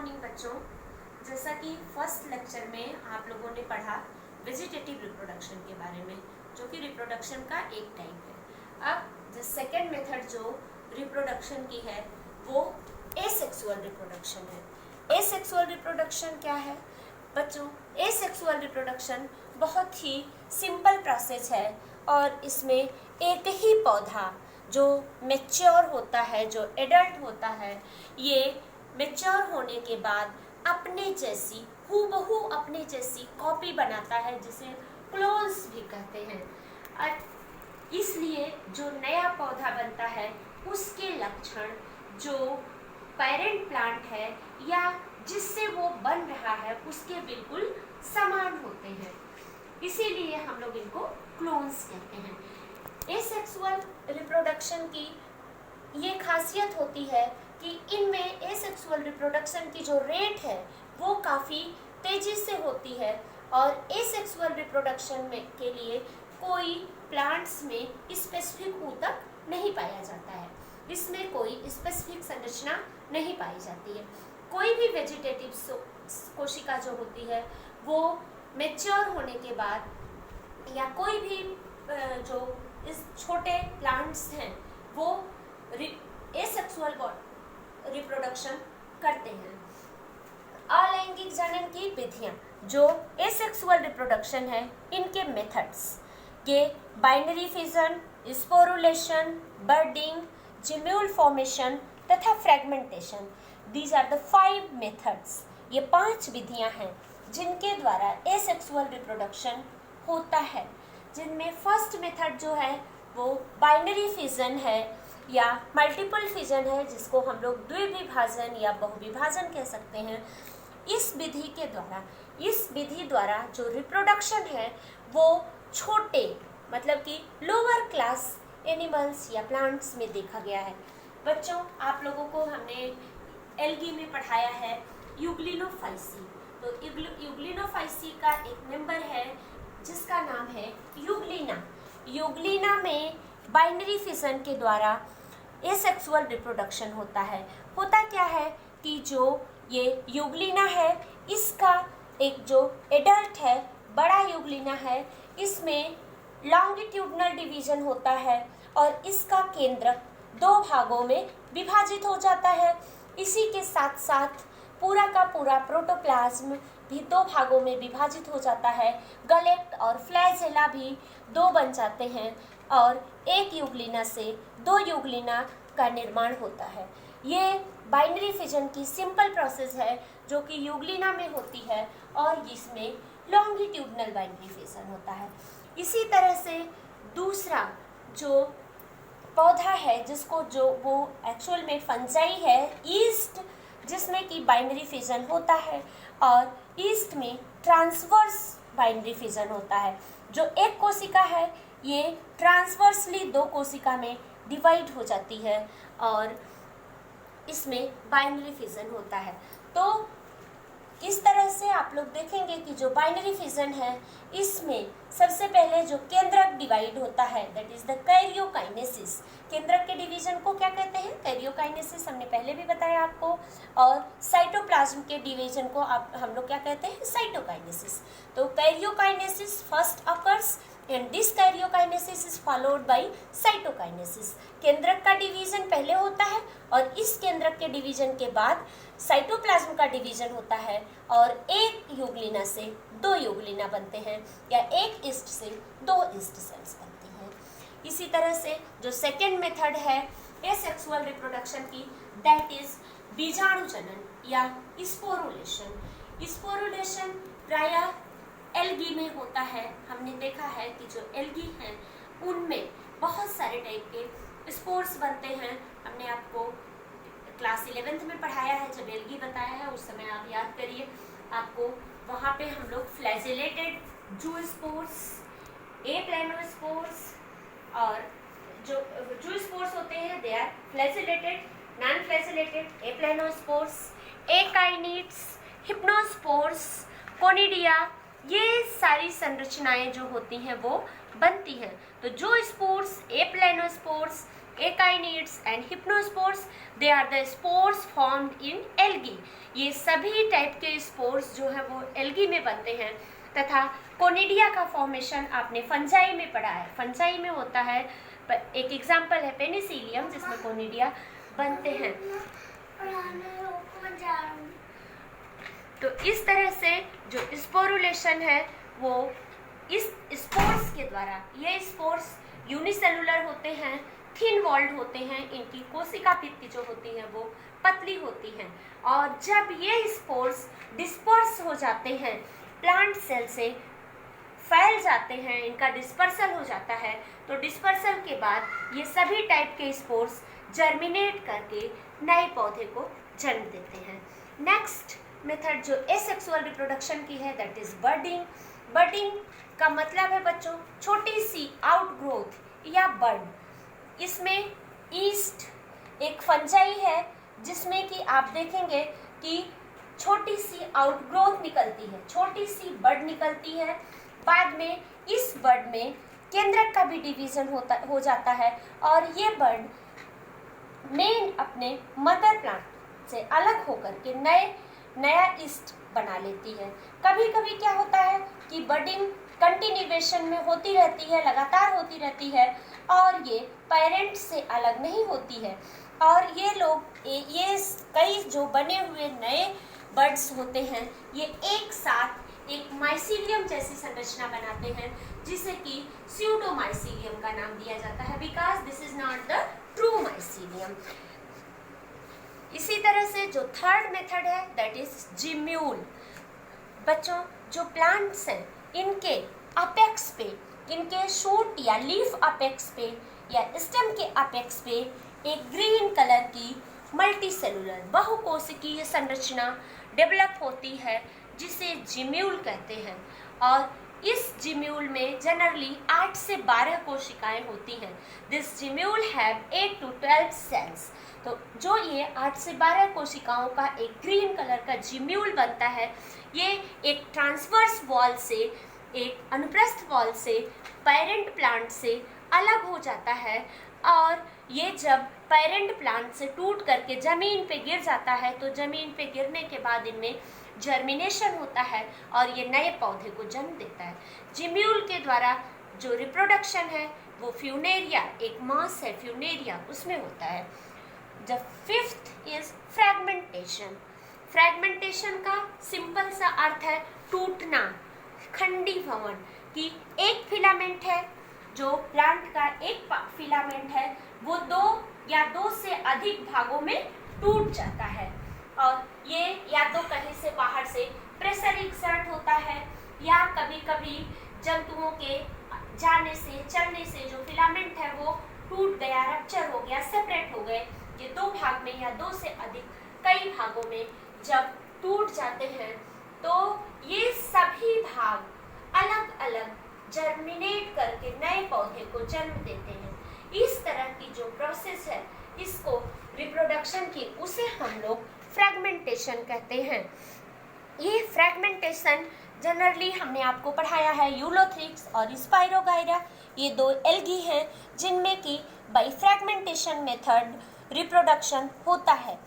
Morning बच्चों। जैसा कि फर्स्ट लेक्चर में आप लोगों ने पढ़ा वेजिटेटिव रिप्रोडक्शन के बारे में, जो कि रिप्रोडक्शन का एक टाइप है। अब जो सेकेंड मेथड जो रिप्रोडक्शन की है वो एसेक्सुअल रिप्रोडक्शन है। एसेक्सुअल रिप्रोडक्शन क्या है बच्चों? एसेक्सुअल रिप्रोडक्शन बहुत ही सिंपल प्रोसेस है और इसमें एक ही पौधा जो मैच्योर होता है, जो एडल्ट होता है, ये मैच्योर होने के बाद अपने जैसी हूबहू अपने जैसी कॉपी बनाता है, जिसे क्लोन्स भी कहते हैं। और इसलिए जो नया पौधा बनता है उसके लक्षण जो पेरेंट प्लांट है या जिससे वो बन रहा है उसके बिल्कुल समान होते हैं, इसीलिए हम लोग इनको क्लोन्स कहते हैं। एसेक्सुअल रिप्रोडक्शन की ये खासियत होती है कि इनमें एसेक्सुअल रिप्रोडक्शन की जो रेट है वो काफ़ी तेज़ी से होती है और एसेक्सुअल रिप्रोडक्शन में के लिए कोई प्लांट्स में स्पेसिफिक ऊतक नहीं पाया जाता है, इसमें कोई स्पेसिफिक संरचना नहीं पाई जाती है। कोई भी वेजिटेटिव कोशिका जो होती है वो मैच्योर होने के बाद या कोई भी जो इस छोटे प्लांट्स हैं वो एसेक्सुअल रिप्रोडक्शन करते हैं। अलैंगिक जनन की विधियां जो एसेक्सुअल रिप्रोडक्शन है, इनके मेथड्स ये binary fission, sporulation, budding, gemmule formation तथा fragmentation. These are the 5 methods. ये 5 विधियां हैं जिनके द्वारा एसेक्सुअल रिप्रोडक्शन होता है, जिनमें फर्स्ट मेथड जो है वो बाइनरी फिजन है या मल्टीपल फिजन है, जिसको हम लोग द्विविभाजन या बहुविभाजन कह सकते हैं। इस विधि द्वारा जो रिप्रोडक्शन है वो छोटे मतलब कि लोअर क्लास एनिमल्स या प्लांट्स में देखा गया है। बच्चों, आप लोगों को हमने एल्गी में पढ़ाया है यूग्लिनोफाइसी। तो यूग्लिनोफाइसी का एक मेंबर है जिसका नाम है यूग्लिना। यूग्लिना में बाइनरी फिजन के द्वारा एसेक्सुअल रिप्रोडक्शन होता है। होता क्या है कि जो ये यूग्लिना है इसका एक जो एडल्ट है, बड़ा यूग्लिना है, इसमें लॉन्गिट्यूडनल डिवीजन होता है और इसका केंद्रक 2 भागों में विभाजित हो जाता है। इसी के साथ साथ पूरा का पूरा प्रोटोप्लाज्म भी 2 भागों में विभाजित हो जाता है। गलेक्ट और फ्लैजेला भी 2 बन जाते हैं और एक यूग्लिना से 2 यूग्लिना का निर्माण होता है। ये बाइनरी फिजन की सिंपल प्रोसेस है जो कि यूग्लिना में होती है और इसमें लॉन्गिट्यूडनल बाइनरी फिजन होता है। इसी तरह से दूसरा जो पौधा है जिसको जो वो एक्चुअल में फंजाई है, ईस्ट, जिसमें कि बाइनरी फिजन होता है और ईस्ट में ट्रांसवर्स बाइनरी फिजन होता है। जो एक कोशिका है ये ट्रांसवर्सली 2 कोशिका में डिवाइड हो जाती है और इसमें बाइनरी फिजन होता है। तो इस तरह से आप लोग देखेंगे कि जो बाइनरी फिजन है इसमें सबसे पहले जो केंद्रक डिवाइड होता है, दैट इज द कैरियोकाइनेसिस। केंद्रक के डिवीजन को क्या कहते हैं? कैरियोकाइनेसिस, हमने पहले भी बताया आपको। और साइटोप्लाज्म के डिवीजन को हम लोग क्या कहते हैं? साइटोकाइनेसिस। तो karyokinesis first occurs and this karyokinesis is followed by cytokinesis। केंद्रक का डिवीजन पहले होता है और इस केंद्रक के डिवीजन के बाद साइटोप्लाज्म का डिवीजन होता है और एक यूग्लिना से 2 यूग्लिना बनते हैं या एक ईस्ट से 2 ईस्ट सेल्स बनती हैं। इसी तरह से जो सेकेंड मेथड है एसेक्सुअल रिप्रोडक्शन की, दैट इज बीजाणु जनन या स्पोरुलेशन। स्पोरुलेशन प्रायः एल्गी में होता है। हमने देखा है कि जो एल्गी हैं उनमें बहुत सारे टाइप के स्पोर्स बनते हैं। हमने आपको क्लास 11th में पढ़ाया है, जब एल्गी बताया है उस समय आप याद करिए। आपको वहाँ पे हम लोग फ्लैजिलेटेड जूस्पोर्स, एप्लानोस्पोर्स और जो जूस्पोर्स होते हैं they are flagellated, non flagellated, aplanospores, akinetes, hypnospores, conidia, ये सारी संरचनाएं जो होती हैं वो बनती हैं। तो जो spores, aplanospores, akinetes and hypnospores, they are the spores formed in algae. ये सभी टाइप के स्पोर्स जो है वो एल्गी में बनते हैं, तथा कोनिडिया का फॉर्मेशन आपने फंजाई में पढ़ा है। फंजाई में होता है, एक एग्जाम्पल है पेनिसिलियम जिसमें कोनिडिया बनते हैं। तो इस तरह से जो स्पोरुलेशन है वो इस स्पोर्स के द्वारा, ये स्पोर्स यूनिसेलुलर होते हैं, थिन वॉल्ड होते हैं, इनकी कोशिका भित्ति जो होती है वो पतली होती है, और जब ये स्पोर्स डिस्पर्स हो जाते हैं, प्लांट सेल से फैल जाते हैं, इनका डिस्पर्सल हो जाता है, तो डिस्पर्सल के बाद ये सभी टाइप के स्पोर्स जर्मिनेट करके नए पौधे को जन्म देते हैं। नेक्स्ट मेथड जो एसेक्सुअल रिप्रोडक्शन की है दैट इज बर्डिंग। बर्डिंग का मतलब है बच्चों छोटी सी आउटग्रोथ या बर्ड। इसमें ईस्ट एक फंजाई है जिसमें कि आप देखेंगे कि छोटी सी आउटग्रोथ निकलती है, छोटी सी बर्ड निकलती है। बाद में इस बर्ड में केंद्रक का भी डिवीजन हो जाता है, और ये बर्ड मेन अपने मदर प्लांट से अलग होकर के नया ईस्ट बना लेती है। कभी कभी क्या होता है कि बर्डिंग कंटिन्यूएशन में होती रहती है, लगातार होती रहती है, और ये पेरेंट से अलग नहीं होती है, और ये कई जो बने हुए नए बर्ड्स होते हैं ये एक साथ एक माइसीलियम जैसी संरचना बनाते हैं, जिसे कि स्यूडोमाइसीलियम का नाम दिया जाता है, because this is not the true mycelium. इसी तरह से जो थर्ड मेथड है दैट इज जिम्यूल। बच्चों जो प्लांट्स हैं इनके अपेक्स पे, इनके शूट या लीफ अपेक्स पे या स्टेम के अपेक्स पे एक ग्रीन कलर की मल्टी सेलुलर बहुकोशिकीय संरचना डेवलप होती है जिसे जिम्यूल कहते हैं, और इस जिम्यूल में जनरली 8 से 12 कोशिकाएं होती हैं। This gemmule have 8 to 12 cells. तो जो ये 8 से 12 कोशिकाओं का एक ग्रीन कलर का जिम्यूल बनता है, ये एक ट्रांसवर्स वॉल से, एक अनुप्रस्थ वॉल से पेरेंट प्लांट से अलग हो जाता है, और ये जब पेरेंट प्लांट से टूट करके ज़मीन पे गिर जाता है तो ज़मीन पे गिरने के बाद इनमें जर्मिनेशन होता है और ये नए पौधे को जन्म देता है। जिम्यूल के द्वारा जो रिप्रोडक्शन है वो फ्यूनेरिया, एक मास है फ्यूनेरिया, उसमें होता है। The fifth is fragmentation. Fragmentation का सिंपल सा अर्थ है टूटना, खंडीभवन, कि एक फिलामेंट है, जो प्लांट का एक फिलामेंट है वो 2 या 2 से अधिक भागों में टूट जाता है, और ये या तो कहीं से बाहर से प्रेशर एक्सर्ट होता है, या कभी कभी जंतुओं के जाने से, चलने से जो फिलामेंट है वो टूट गया, रप्चर हो गया, सेपरेट हो गए। ये 2 भाग में या 2 से अधिक कई भागों में जब टूट जाते हैं तो ये सभी भाग अलग अलग जर्मिनेट करके नए पौधे को जन्म देते हैं। इस तरह की जो प्रोसेस है इसको रिप्रोडक्शन की, उसे हम लोग फ्रैगमेंटेशन कहते हैं। ये फ्रैगमेंटेशन जनरली हमने आपको पढ़ाया है यूलोथ्रिक्स और स्पाइरोगाइरा, ये 2 एल्गी हैं जिनमें कि बाय फ्रैगमेंटेशन मेथड रिप्रोडक्शन होता है।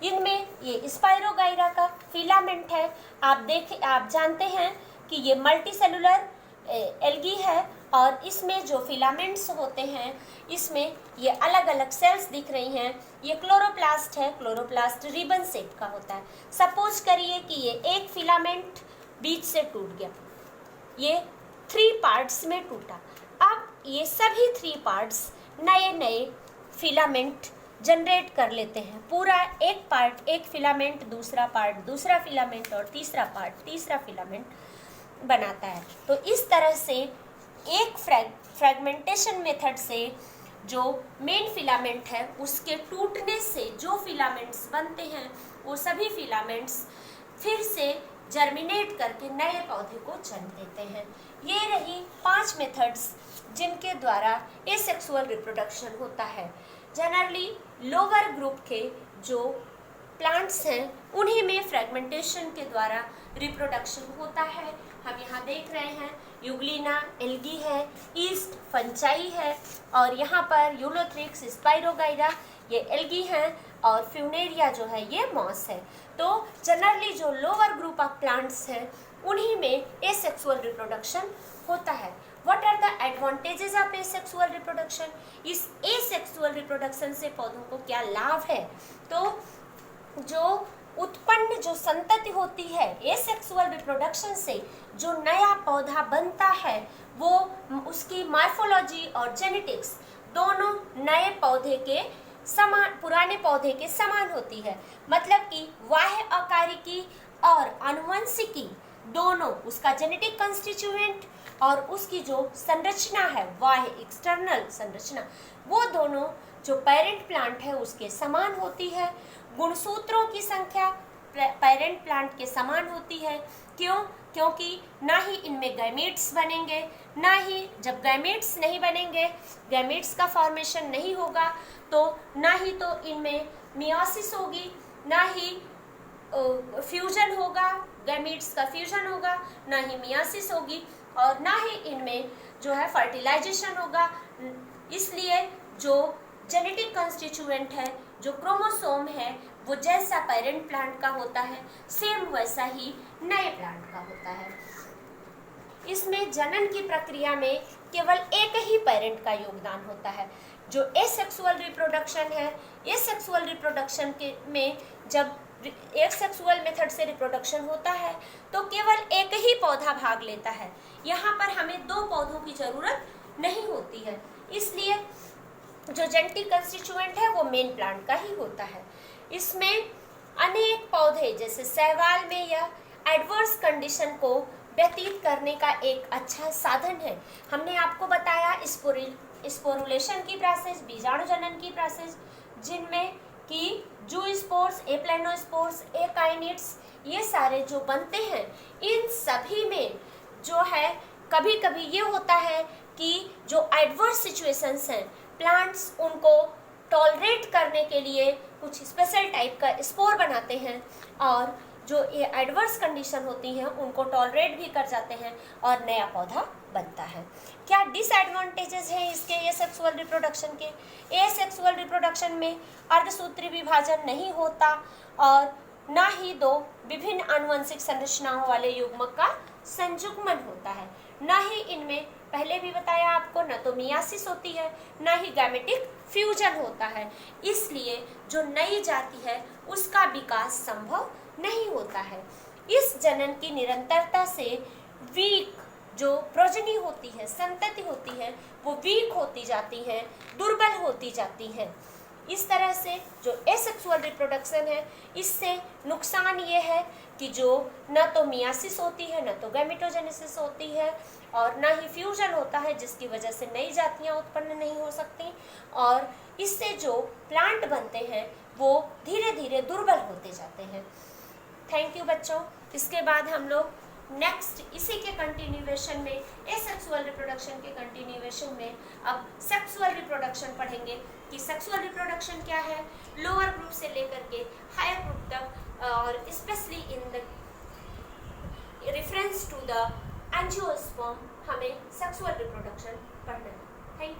इनमें ये स्पाइरोगाइरा का फिलामेंट है। आप जानते हैं कि ये मल्टी सेलुलर एल्गी है, और इसमें जो फिलामेंट्स होते हैं इसमें ये अलग अलग सेल्स दिख रही हैं। ये क्लोरोप्लास्ट है, क्लोरोप्लास्ट रिबन शेप का होता है। सपोज करिए कि ये एक फिलामेंट बीच से टूट गया, ये 3 पार्ट्स में टूटा। अब ये सभी 3 पार्ट्स नए नए फिलामेंट जनरेट कर लेते हैं। पूरा एक पार्ट एक फिलामेंट, दूसरा पार्ट दूसरा फिलामेंट, और तीसरा पार्ट तीसरा फिलामेंट बनाता है। तो इस तरह से एक फ्रैगमेंटेशन मेथड से जो मेन फिलामेंट है उसके टूटने से जो फिलामेंट्स बनते हैं वो सभी फिलामेंट्स फिर से जर्मिनेट करके नए पौधे को जन्म देते हैं। ये रही 5 मेथड्स जिनके द्वारा एसेक्सुअल रिप्रोडक्शन होता है। जनरली लोअर ग्रुप के जो प्लांट्स हैं उन्हीं में फ्रैगमेंटेशन के द्वारा रिप्रोडक्शन होता है। हम यहाँ देख रहे हैं यूग्लिना एल्गी है, ईस्ट फंचाई है, और यहाँ पर यूलोथ्रिक्स, स्पाइरोगाइरा ये एल्गी हैं, और फ्यूनेरिया जो है ये मॉस है। तो जनरली जो लोअर ग्रुप ऑफ प्लांट्स हैं उन्हीं में एसेक्सुअल रिप्रोडक्शन होता है। What are the advantages of asexual reproduction? इस एसेक्सुअल रिप्रोडक्शन से पौधों को क्या लाभ है? तो जो उत्पन्न जो संतति होती है एसेक्सुअल रिप्रोडक्शन से, जो नया पौधा बनता है वो उसकी मॉर्फोलॉजी और जेनेटिक्स दोनों नए पौधे के समान, पुराने पौधे के समान होती है। मतलब कि बाह्य अकारिकी और आनुवंशिकी दोनों, उसका जेनेटिक कंस्टिट्यूएंट और उसकी जो संरचना है बाह्य एक्सटर्नल संरचना, वो दोनों जो पेरेंट प्लांट है उसके समान होती है। गुणसूत्रों की संख्या पेरेंट प्लांट के समान होती है। क्यों? क्योंकि ना ही इनमें गैमेट्स बनेंगे, ना ही जब गैमेट्स नहीं बनेंगे, गैमेट्स का फॉर्मेशन नहीं होगा, तो ना ही तो इनमें मियोसिस होगी, ना ही फ्यूजन होगा, गैमेट्स का फ्यूजन होगा, ना ही मियोसिस होगी, और ना ही इनमें जो है फर्टिलाइजेशन होगा। इसलिए जो जेनेटिक कंस्टिट्यूएंट है, जो क्रोमोसोम है, वो जैसा पेरेंट प्लांट का होता है सेम वैसा ही नए प्लांट का होता है। इसमें जनन की प्रक्रिया में केवल एक ही पेरेंट का योगदान होता है। जो एसेक्सुअल रिप्रोडक्शन है, एसेक्सुअल रिप्रोडक्शन के में जब एसेक्सुअल मेथड से रिप्रोडक्शन होता है तो केवल एक ही पौधा भाग लेता है। यहाँ पर हमें दो पौधों की जरूरत नहीं होती है, इसलिए जो जेनेटिक कंस्टिट्यूएंट है वो मेन प्लांट का ही होता है। इसमें अनेक पौधे, जैसे शैवाल में यह एडवर्स कंडीशन को व्यतीत करने का एक अच्छा साधन है। हमने आपको बताया स्पोरुलेशन की प्रोसेस, बीजाणुजनन की प्रोसेस, जिनमें कि जूस्पोर्स, एप्लेनोस्पोर्स, एकाइनेट्स, ये सारे जो बनते हैं, इन सभी में जो है कभी कभी ये होता है कि जो एडवर्स सिचुएशंस हैं, प्लांट्स उनको टॉलरेट करने के लिए कुछ स्पेशल टाइप का स्पोर बनाते हैं, और जो ये एडवर्स कंडीशन होती हैं उनको टॉलरेट भी कर जाते हैं और नया पौधा बनता है। क्या डिसएडवांटेजेस हैं इसके एसेक्सुअल रिप्रोडक्शन के? एसेक्सुअल रिप्रोडक्शन में अर्धसूत्री विभाजन नहीं होता और ना ही दो विभिन्न आनुवंशिक संरचनाओं वाले युग्मक का संयुग्मन होता है, ना ही इनमें पहले भी बताया आपको न तो मियासिस होती है, ना ही गैमेटिक फ्यूजन होता है। इसलिए जो नई जाति है उसका विकास संभव नहीं होता है। इस जनन की निरंतरता से वीक जो प्रोजनी होती है, संतति होती है, वो वीक होती जाती है, दुर्बल होती जाती है। इस तरह से जो एसेक्सुअल रिप्रोडक्शन है, इससे नुकसान ये है कि जो न तो मियासिस होती है, न तो गैमेटोजेनेसिस होती है, और न ही फ्यूजन होता है, जिसकी वजह से नई जातियां उत्पन्न नहीं हो सकती, और इससे जो प्लांट बनते हैं वो धीरे धीरे दुर्बल होते जाते हैं। थैंक यू बच्चों। इसके बाद हम लोग नेक्स्ट इसी के कंटिन्यूएशन में, एसेक्सुअल रिप्रोडक्शन के कंटिन्यूएशन में अब सेक्सुअल रिप्रोडक्शन पढ़ेंगे कि सेक्सुअल रिप्रोडक्शन क्या है, लोअर ग्रुप से लेकर के हायर ग्रुप तक, और specially in the reference to the angiosperm हमें सेक्सुअल रिप्रोडक्शन पढ़ना है। Thank you.